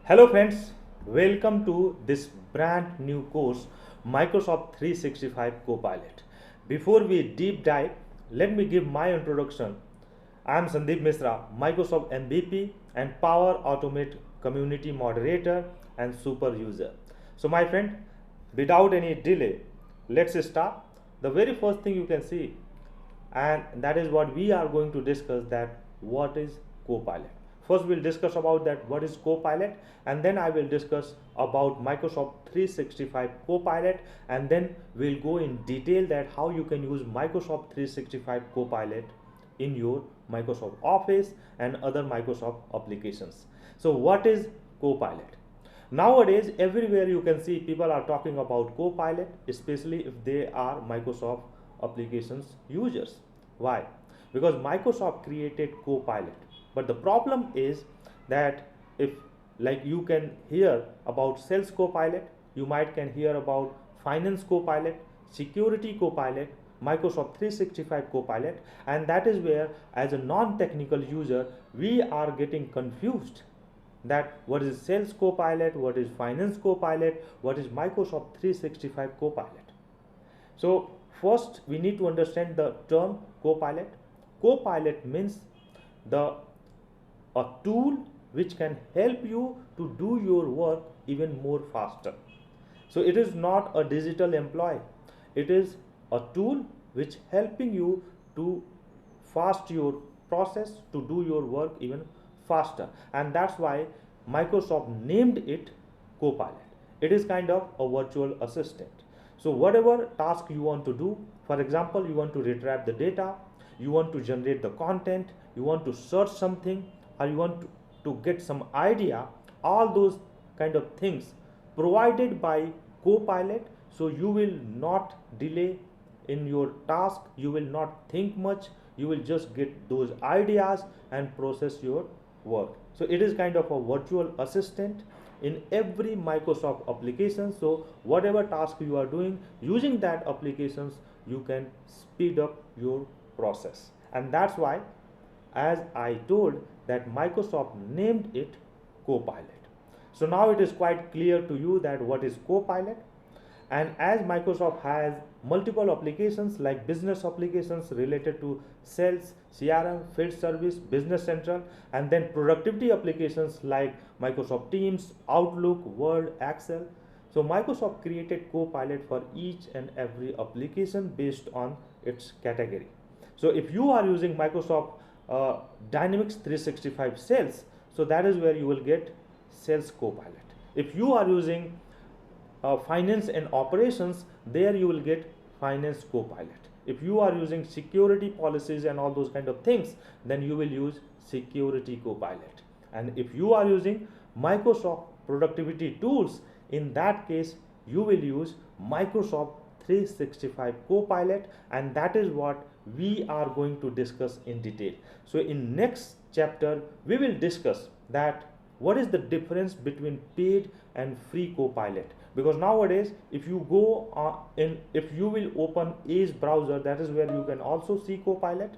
Hello friends, welcome to this brand new course Microsoft 365 Copilot. Before we deep dive, let me give my introduction. I am Sandeep Mishra, Microsoft MVP and Power Automate community moderator and super user. So my friend, without any delay, let's start. The very first thing you can see, and that is what we are going to discuss, that what is Copilot. First we'll discuss about that what is Copilot, and then I will discuss about Microsoft 365 Copilot, and then we'll go in detail that how you can use Microsoft 365 Copilot in your Microsoft Office and other Microsoft applications. So what is Copilot? Nowadays everywhere you can see people are talking about Copilot, especially if they are Microsoft applications users. Why? Because Microsoft created Copilot. But the problem is that if, like, you can hear about sales Copilot, you might can hear about finance Copilot, security Copilot, Microsoft 365 Copilot, and that is where as a non-technical user we are getting confused that what is sales Copilot, what is finance Copilot, what is Microsoft 365 Copilot. So first we need to understand the term Copilot. Copilot means a tool which can help you to do your work even more faster. So it is not a digital employee. It is a tool which helping you to fast your process, to do your work even faster, and that's why Microsoft named it Copilot. It is kind of a virtual assistant. So whatever task you want to do, for example, you want to retrieve the data, you want to generate the content, you want to search something, or you want to get some idea, all those kind of things provided by Copilot. So you will not delay in your task, you will not think much, you will just get those ideas and process your work. So it is kind of a virtual assistant in every Microsoft application. So whatever task you are doing using that applications, you can speed up your process, and that's why, as I told, that Microsoft named it Copilot. So now it is quite clear to you that what is Copilot. And as Microsoft has multiple applications like business applications related to sales, CRM, field service, business central, and then productivity applications like Microsoft Teams, Outlook, Word, Excel. So Microsoft created Copilot for each and every application based on its category. So if you are using Microsoft Dynamics 365 Sales, so that is where you will get Sales Copilot. If you are using finance and operations, there you will get finance Copilot. If you are using security policies and all those kind of things, then you will use security Copilot. And if you are using Microsoft productivity tools, in that case you will use Microsoft 365 Copilot, and that is what we are going to discuss in detail. So in next chapter we will discuss that what is the difference between paid and free Copilot, because nowadays if you go if you will open Edge browser, that is where you can also see Copilot.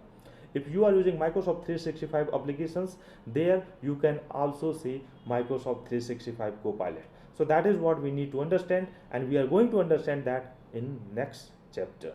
If you are using Microsoft 365 applications, there you can also see Microsoft 365 Copilot. So that is what we need to understand, and we are going to understand that in next chapter.